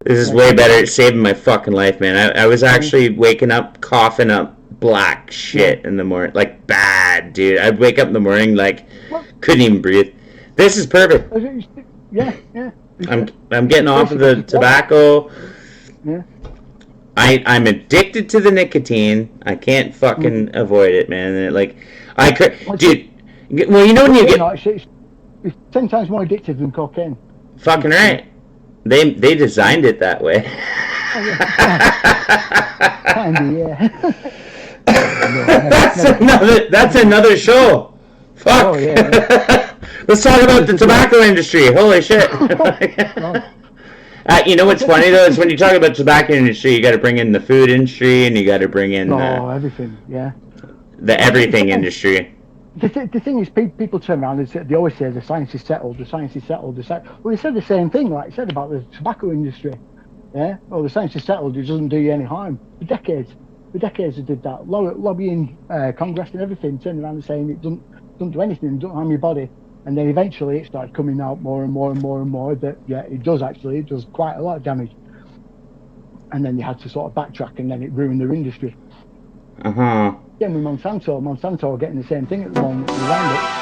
This is way better. It's saving my fucking life, man. I was actually waking up, coughing up black shit in the morning. Like, bad, dude. I'd wake up in the morning, like, couldn't even breathe. This is perfect. Yeah. I'm getting off of the tobacco. Yeah. I'm addicted to the nicotine. I can't fucking avoid it, man. And I could, dude. Well, you know when you get... It's 10 times more addictive than cocaine. Fucking right. They designed it that way. Yeah. That's another show. Fuck. Oh, yeah. Let's talk about the tobacco industry. Holy shit. You know what's funny though is when you talk about tobacco industry, you got to bring in the food industry and you got to bring in everything. Yeah. The everything industry. The thing is, people turn around and they always say the science is settled. Well, they said the same thing, like I said about the tobacco industry. Yeah. Well, the science is settled. It doesn't do you any harm. For decades they did that. Lobbying Congress and everything, turning around and saying it doesn't do anything, doesn't harm your body. And then eventually it started coming out more and more that it does quite a lot of damage. And then they had to sort of backtrack, and then it ruined their industry. Again with Monsanto are getting the same thing at the moment with Roundup.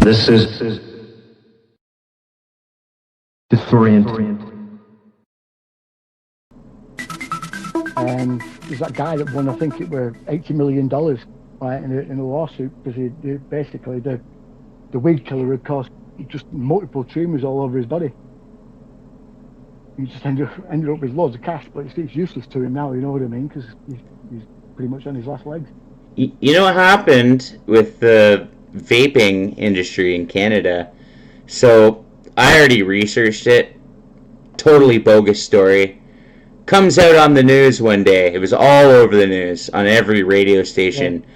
This is disorienting. There's that guy that won, I think it were $80 million in a lawsuit because he basically the weed killer had caused just multiple tumours all over his body. He just ended up with loads of cash, but it's useless to him now, you know what I mean? Because he's pretty much on his last legs. You know what happened with the vaping industry in Canada? So I already researched it. Totally bogus story. Comes out on the news one day. It was all over the news on every radio station. Yeah.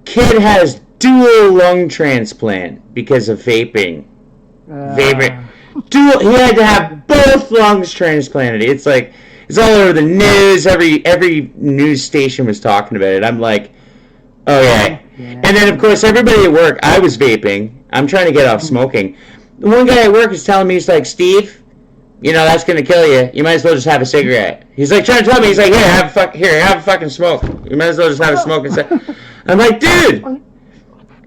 Kid has dual lung transplant because of vaping. Vaping. He had to have both lungs transplanted. It's all over the news. Every news station was talking about it. I'm like, oh yeah. And then of course everybody at work, I was vaping. I'm trying to get off smoking. The one guy at work is telling me, he's like, Steve, you know that's gonna kill you. You might as well just have a cigarette. He's like trying to tell me, he's like, have a fucking smoke. You might as well just have a smoke instead. I'm like, dude,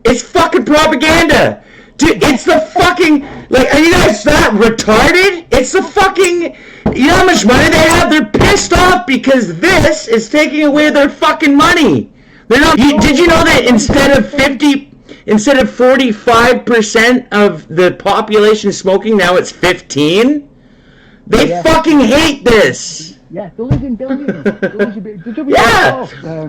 it's fucking propaganda. Dude, it's the fucking, are you guys that retarded? It's the fucking, you know how much money they have? They're pissed off because this is taking away their fucking money. They're not, did you know that instead of 45% of the population smoking, now it's 15? They fucking hate this. Yeah, they're losing billions.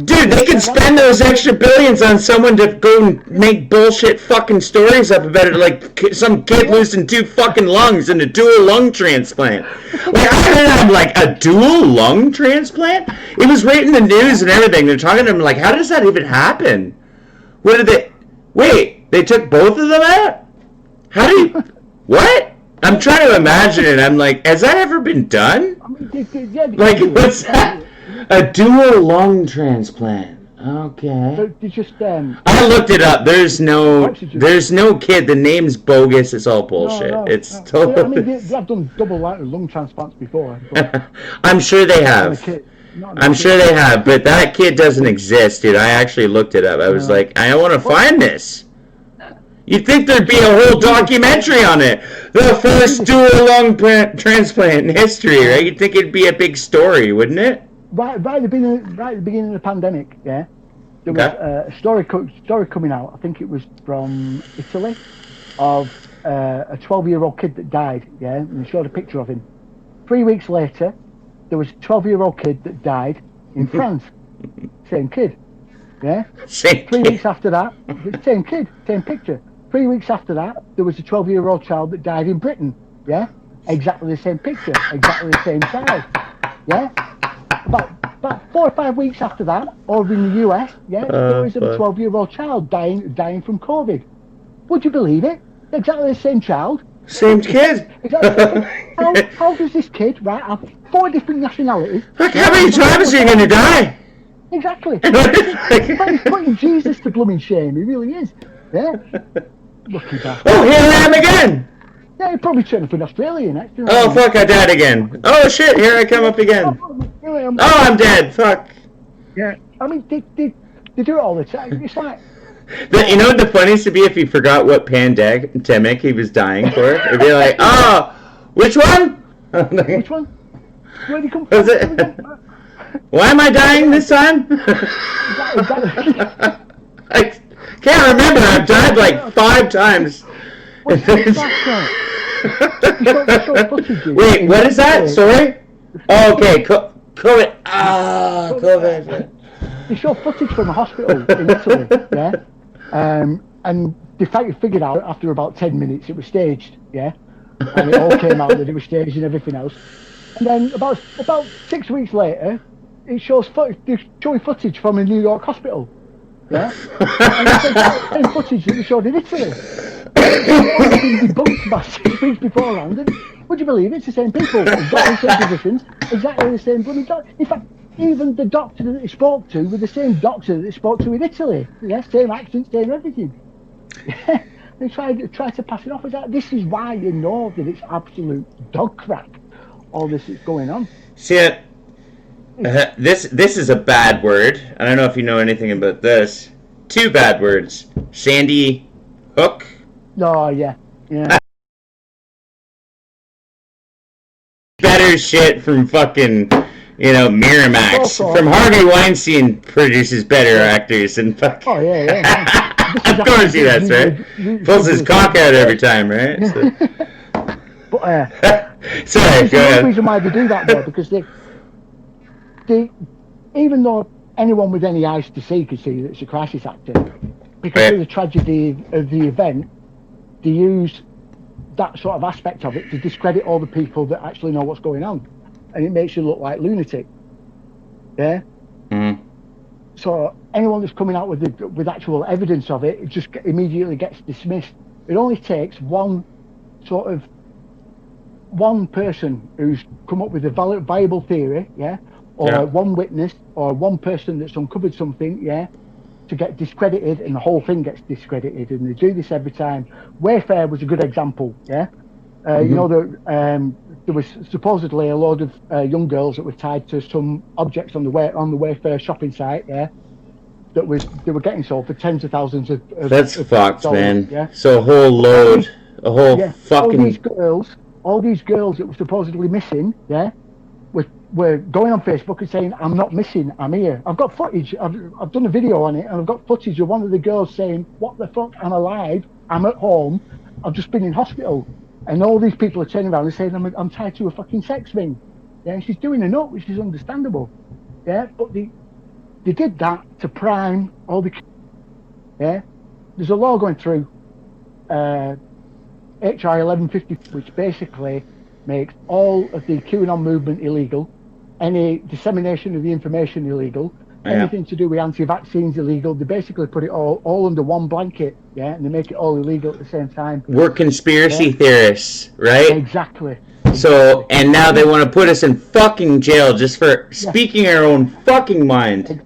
Dude, they can spend those extra billions on someone to go and make bullshit fucking stories up about it, like some kid losing 2 fucking lungs in a dual lung transplant. I'm like, a dual lung transplant? It was right in the news and everything. They're talking to him like, how does that even happen? Wait, they took both of them out? How do you, what? I'm trying to imagine it. I'm like, has that ever been done? What's that? A dual lung transplant. Okay. So just, I looked it up. There's no kid. The name's bogus. It's all bullshit. It's totally. I mean, they've done double lung transplants before. I'm sure they have. I'm sure they have, but that kid doesn't exist, dude. I actually looked it up. I was like, I want to find this. You'd think there'd be a whole documentary on it. The first dual lung transplant in history, right? You'd think it'd be a big story, wouldn't it? Right at the beginning of the pandemic, yeah. There was a story coming out, I think it was from Italy, of a 12-year-old kid that died, yeah, and they showed a picture of him. 3 weeks later, there was a 12-year-old kid that died in France. Same kid, yeah? Same 3 weeks after that, same kid, same picture. 3 weeks after that, there was a 12-year-old child that died in Britain. Yeah, exactly the same picture, exactly the same size. Yeah, about 4 or 5 weeks after that, over in the US, yeah, there was a Fuck. 12-year-old child dying from COVID. Would you believe it? Exactly the same child. Same kid. Exactly the same thing. How does this kid, right, have 4 different nationalities? Like, Yeah, how many and have times are you all gonna the same- die? Exactly. Like- He's putting Jesus to blooming shame. He really is. Yeah. Lucky bastard. Oh, here I am again. Yeah, he'd probably turn up in Australia next. You know Oh, what I mean? fuck, I died again. Oh, shit, here I come up again. Here I am. Oh, I'm dead. Fuck. Yeah. I mean, they do it all the time. It's like, You know what the funniest would be if he forgot what pandemic he was dying for? It'd be like, oh, which one? which one? Where did he come from? Was it? Why am I dying this time? Exactly. I can't remember. I've died like 5 times. What's that? Wait, what is that? Sorry? Oh, okay. COVID. Ah, COVID. They show footage from a hospital in Italy, yeah? And they figured out after about 10 minutes it was staged, yeah? And it all came out that it was staged and everything else. And then about 6 weeks later, it shows they're showing footage from a New York hospital, yeah? And it's the same footage that they showed in Italy. It's all been debunked about 6 weeks beforehand. And would you believe it's the same people, exactly the same positions, exactly the same bloody doctor. In fact, even the doctor that they spoke to were the same doctor that they spoke to in Italy. Yeah, same accent, same everything. Yeah, they tried to pass it off as that. This is why you know that it's absolute dog crap. All this is going on. See, this is a bad word. I don't know if you know anything about this. 2 bad words. Sandy Hook. Oh yeah. Better shit from fucking, Miramax. Also, From Harvey Weinstein produces better actors than fucking. Oh yeah. Of course he does, right? Pulls his cock out every time, right? So. But Sorry, there's go another ahead. reason why they do that though, because they even though anyone with any eyes to see could see that it's a crisis actor, because Right. of the tragedy of the event, they use that sort of aspect of it to discredit all the people that actually know what's going on, and it makes you look like lunatic. Yeah. Mm. So anyone that's coming out with actual evidence of it, it just immediately gets dismissed. It only takes one person who's come up with a viable theory, yeah, or one witness, or one person that's uncovered something, yeah, to get discredited, and the whole thing gets discredited. And they do this every time. Wayfair was a good example, yeah. You know that there was supposedly a load of young girls that were tied to some objects on the Wayfair shopping site, yeah, they were getting sold for tens of thousands of That's fucked, dollars, man. yeah. So a whole load, a whole fucking. All these girls that were supposedly missing, yeah, were going on Facebook and saying, "I'm not missing, I'm here." I've got footage. I've done a video on it, and I've got footage of one of the girls saying, "What the fuck? I'm alive. I'm at home. I've just been in hospital." And all these people are turning around and saying, I'm tied to a fucking sex ring. Yeah, and she's doing a nut, which is understandable. Yeah, but they did that to prime all the. Yeah, there's a law going through, HR 1150, which basically makes all of the QAnon movement illegal, any dissemination of the information illegal, anything to do with anti-vaccines illegal. They basically put it all under one blanket, yeah, and they make it all illegal at the same time. We're conspiracy theorists, right? Exactly. So, and now they want to put us in fucking jail just for speaking our own fucking mind.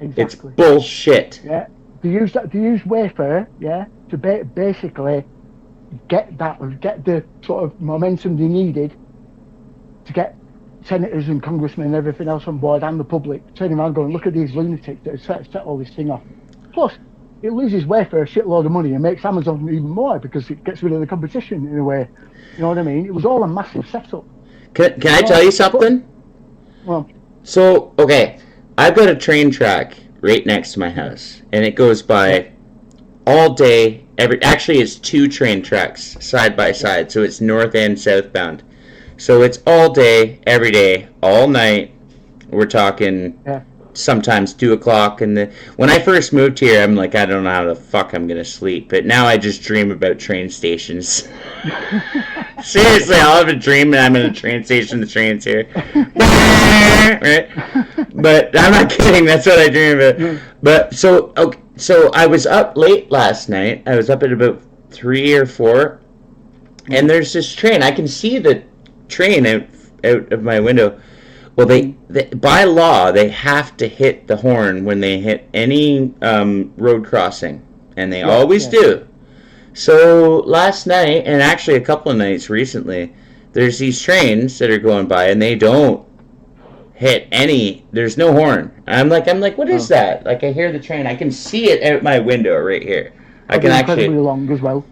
Exactly. It's bullshit. Yeah. They use Wayfair, yeah, to basically get the sort of momentum they needed to get senators and congressmen and everything else on board, and the public turning around going, "Look at these lunatics that have set all this thing off." Plus, it loses Wayfair a shitload of money and makes Amazon even more because it gets rid of the competition in a way. You know what I mean? It was all a massive setup. Can I tell you something? Well, so, okay, I've got a train track right next to my house, and it goes by all day. Actually, it's 2 train tracks side by side, so it's north and southbound. So it's all day, every day, all night. We're talking sometimes 2 o'clock. And when I first moved here, I'm like, I don't know how the fuck I'm going to sleep. But now I just dream about train stations. Seriously, I'll have a dream and I'm in a train station. The train's here, right? But I'm not kidding. That's what I dream about. But so, okay, so I was up late last night. I was up at about 3 or 4, and there's this train. I can see the train out of my window. Well, they by law they have to hit the horn when they hit any road crossing, and they always do. So last night, and actually a couple of nights recently, there's these trains that are going by, and they don't hit any. There's no horn. I'm like, what is that? Like, I hear the train. I can see it out my window right here. I can actually. Incredibly long as well.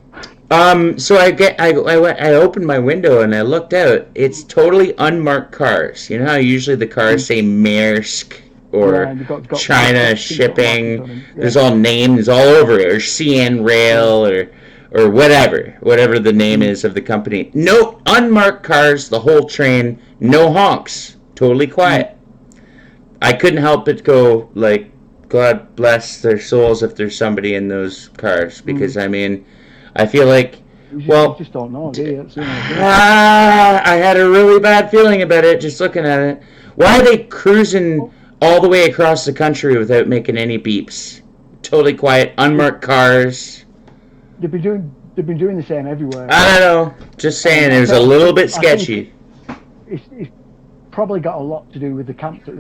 So I opened my window and I looked out. It's totally unmarked cars. You know how usually the cars say Maersk or got China shipping. There's all names all over it, or CN Rail or whatever the name is of the company. No unmarked cars, the whole train, no honks, totally quiet. I couldn't help but go like, God bless their souls if there's somebody in those cars, because I mean, I feel like, You just don't know, do you? I had a really bad feeling about it just looking at it. Why are they cruising all the way across the country without making any beeps? Totally quiet, unmarked cars. They've been doing the same everywhere. I don't know. Just saying, it was a little bit sketchy. It's probably got a lot to do with the camp that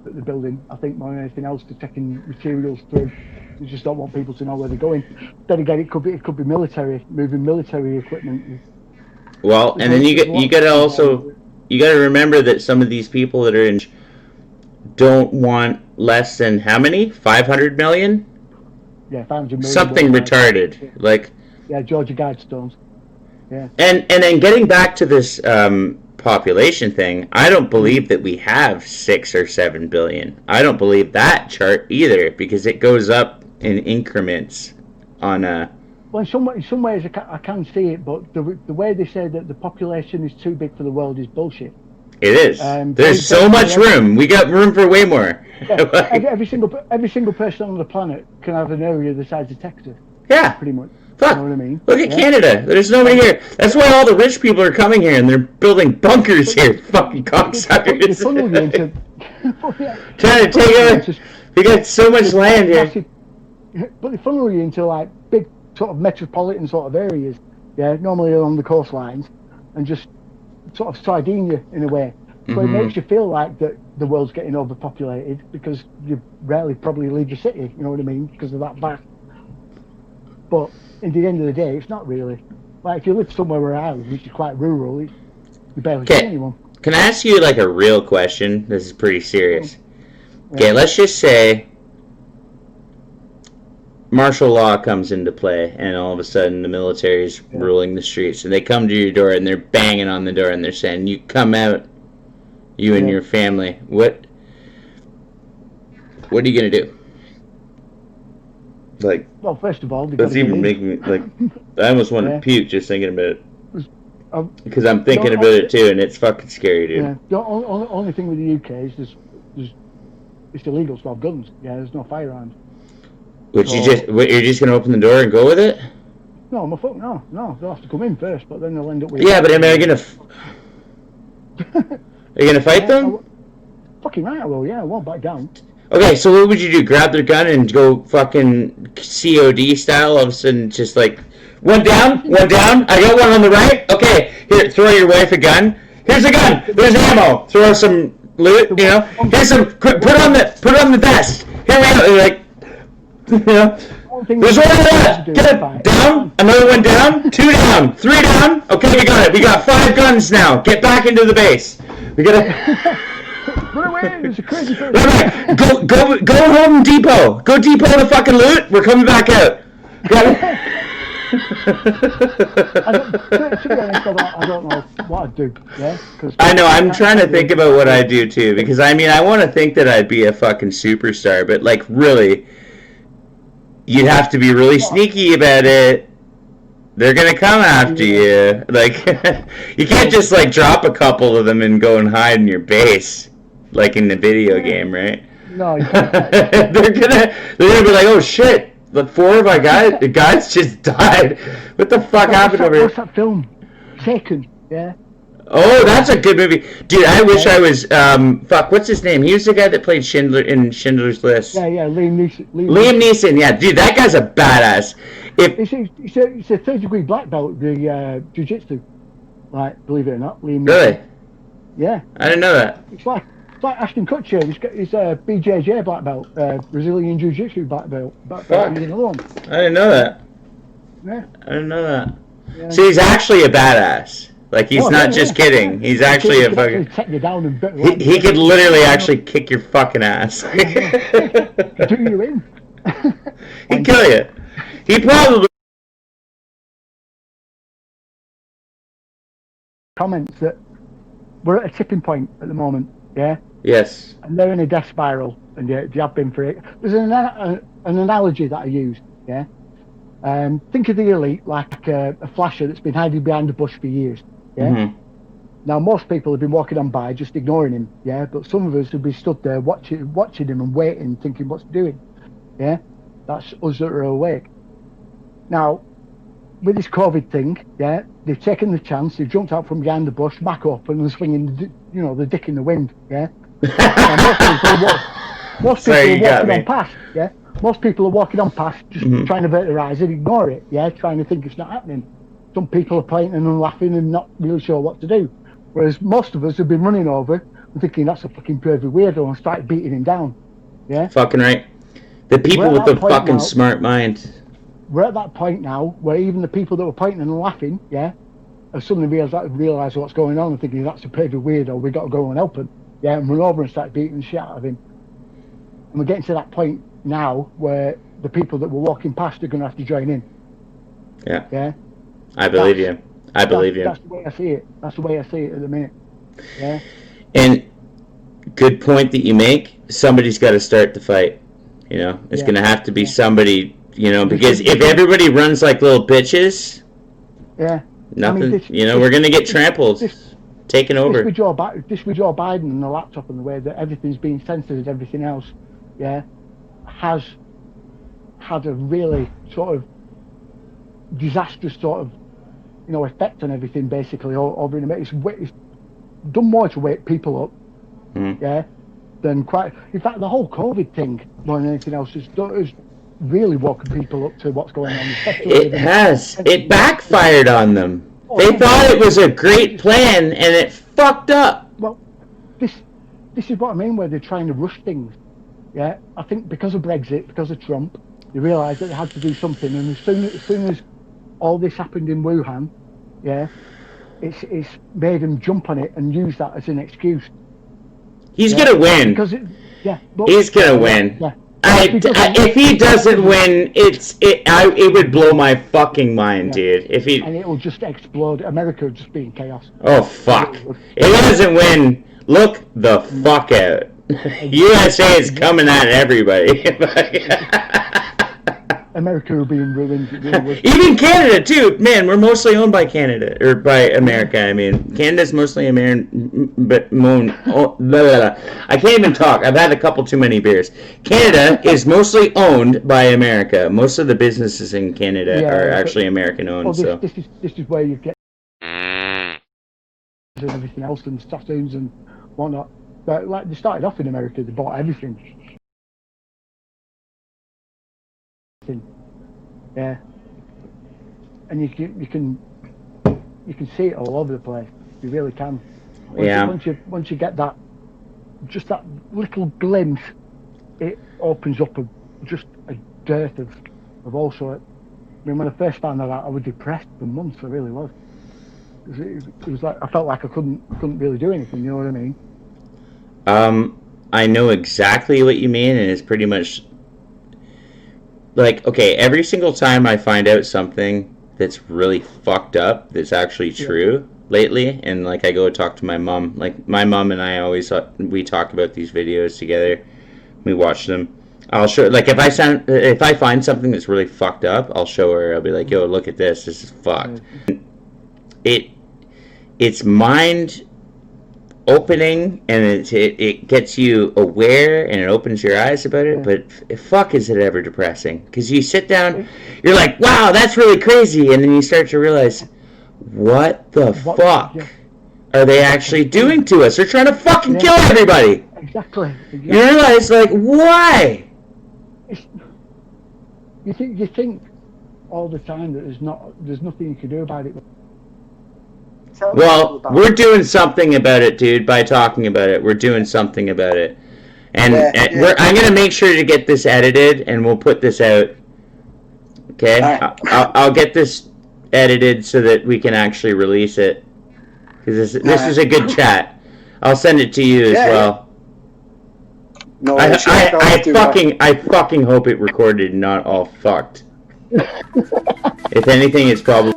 they're building. I think more than anything else, to taking materials through. They just don't want people to know where they're going. Then again, it could be military, moving military equipment. Well, and then you got to remember that some of these people that are in don't want less than how many? 500 million? Yeah, 500 million. Something retarded, like. Yeah, Georgia Guidestones. Yeah. And then getting back to this population thing, I don't believe that we have 6 or 7 billion. I don't believe that chart either, because it goes up in increments on a. Well, in some ways I can see it, but the way they say that the population is too big for the world is bullshit. It is. There's so much room. We got room for way more. Yeah, every single person on the planet can have an area the size of Texas. Yeah. Pretty much. Fuck. You know what I mean? Look at Canada. There's nobody here. That's why all the rich people are coming here and they're building bunkers here. Fucking cocksuckers. Trying to take over. We got so much land here. But they funnel you into like big sort of metropolitan sort of areas. Yeah, normally along the coastlines, and just sort of sardine you in a way. So it makes you feel like that the world's getting overpopulated because you rarely probably leave your city. You know what I mean? Because of that vast. But at the end of the day, it's not really. Like if you live somewhere where I live, which is quite rural, you barely see anyone. Can I ask you like a real question? This is pretty serious. Okay, let's just say martial law comes into play and all of a sudden the military's ruling the streets and they come to your door and they're banging on the door and they're saying, you come out, you and your family. What are you going to do? Like, well, first of all, that's even making me like. I almost want to puke just thinking about it. Because I'm thinking about it too, and it's fucking scary, dude. Yeah. The only thing with the UK is it's illegal to have guns. Yeah, there's no firearms. You're just gonna open the door and go with it? No, no. They'll have to come in first, but then they'll end up with. Yeah, but am I gonna? Are you gonna fight them? Fucking right, I will. Yeah, I won't back down. Okay, so what would you do? Grab their gun and go fucking COD style? All of a sudden, just like, one down. I got one on the right. Okay, here, throw your wife a gun. Here's a gun. There's ammo. Throw some loot. You know. Here's some. Put on the vest. Here we go. Like, you know. There's one left. Get it down. Another one down. 2 down. 3 down. Okay, we got it. We got 5 guns now. Get back into the base. We gotta. Run away! There's a crazy person. Right. Go Home Depot. Go depot the fucking loot. We're coming back out. To be honest, I don't know what I'd do. Yeah, I know. I'm trying to think about what I do too, because I mean, I want to think that I'd be a fucking superstar, but like, really, you'd have to be really sneaky about it. They're gonna come after you. Like, you can't just like drop a couple of them and go and hide in your base, like in the video game, right? No, you can't. they're gonna be like, oh shit, the 4 of our guys just died. What the fuck happened over here? What's that film? Taken, yeah. Oh, that's a good movie, dude. I wish I was. Fuck, what's his name? He was the guy that played Schindler in Schindler's List. Yeah, Liam Neeson. Liam Neeson. Yeah, dude, that guy's a badass. It's a third-degree black belt, the jiu-jitsu. Right, believe it or not, Liam Neeson. Really? Yeah. I didn't know that. It's like Ashton Kutcher. He's a BJJ black belt, Brazilian Jiu-Jitsu black belt. Fuck. He's another one. I didn't know that. Yeah. I didn't know that. Yeah. So he's actually a badass. Like, he's not just kidding. He's actually a fucking... Take you down and He could literally actually kick your fucking ass. do you in? He'd kill you. He probably... Comments that we're at a tipping point at the moment, yeah? Yes. And they're in a death spiral, and you have been for it. There's an analogy that I use, yeah? Think of the elite like a flasher that's been hiding behind a bush for years, yeah? Mm-hmm. Now, most people have been walking on by just ignoring him, yeah? But some of us have been stood there watching him and waiting, thinking what's he doing, yeah? That's us that are awake. Now, with this COVID thing, yeah, they've taken the chance, they've jumped out from behind the bush, back up, and they're swinging, the dick in the wind, yeah? Most people are walking on past, yeah? Most people are walking on past, just trying to avert their eyes and ignore it, yeah? Trying to think it's not happening. Some people are pointing and laughing and not really sure what to do. Whereas most of us have been running over and thinking that's a fucking pervy weirdo and started beating him down, yeah? Fucking right. The people with the fucking smart mind. We're at that point now where even the people that were pointing and laughing, yeah, have suddenly realised what's going on and thinking that's a pervy weirdo, we've got to go and help him, yeah, and run over and start beating the shit out of him. And we're getting to that point now where the people that were walking past are going to have to join in. Yeah. Yeah. I believe you. I believe you. That's the way I see it. That's the way I see it at the minute. Yeah. And good point that you make. Somebody's got to start the fight. You know, it's going to have to be somebody. You know, because if everybody runs like little bitches, nothing. We're going to get trampled, taken over. This with Joe Biden and the laptop and the way that everything's being censored and everything else, yeah, has had a really sort of disastrous sort of, effect on everything basically over in America. It's done more to wake people up, yeah, than quite. In fact, the whole COVID thing more than anything else has really woken people up to what's going on. It has. It backfired on them. They thought it was a great plan, and it fucked up. Well, this is what I mean, where they're trying to rush things. Yeah, I think because of Brexit, because of Trump, they realised that they had to do something, and as soon as all this happened in Wuhan, yeah, it's made them jump on it and use that as an excuse. He's gonna win. He's gonna win. Yeah. If he doesn't win, it would blow my fucking mind, dude. And it will just explode. America will just be in chaos. Oh fuck! If he doesn't win, look the fuck out. USA is coming at everybody. America will be in ruins. Even Canada too. Man, we're mostly owned by Canada or by America. I mean, Canada's mostly American, but I can't even talk. I've had a couple too many beers. Canada is mostly owned by America. Most of the businesses in Canada are actually American owned. This is where you get and everything else and tattoos and whatnot. But like they started off in America, they bought everything. Yeah, and you can see it all over the place. You really can. Once you get that, just that little glimpse, it opens up just a dearth of all sorts. I mean, when I first found that out, I was depressed for months. I really was. It was like I felt like I couldn't really do anything. You know what I mean? I know exactly what you mean, and it's pretty much. Like, okay, every single time I find out something that's really fucked up, that's actually true lately, and like I go talk to my mom, like my mom and I we talk about these videos together, we watch them. I'll show, like if I find something that's really fucked up, I'll show her. I'll be like, yo, look at this is fucked. It's mind opening, and it gets you aware and it opens your eyes about it, but fuck is it ever depressing, because you sit down, you're like, wow, that's really crazy, and then you start to realize, what the What- fuck yeah. are they actually doing to us? They're trying to fucking Yeah. kill everybody. Exactly. You realize, like, why? It's, you think all the time that there's nothing you can do about it. Tell people Well, about we're it. doing something about it, dude. By talking about it, we're doing something about it. And I'm gonna make sure to get this edited, and we'll put this out. Okay, Alright. I'll get this edited so that we can actually release it. Because this is a good chat. I'll send it to you as Yeah, well. No, I fucking hope it recorded, not all fucked. If anything, it's probably.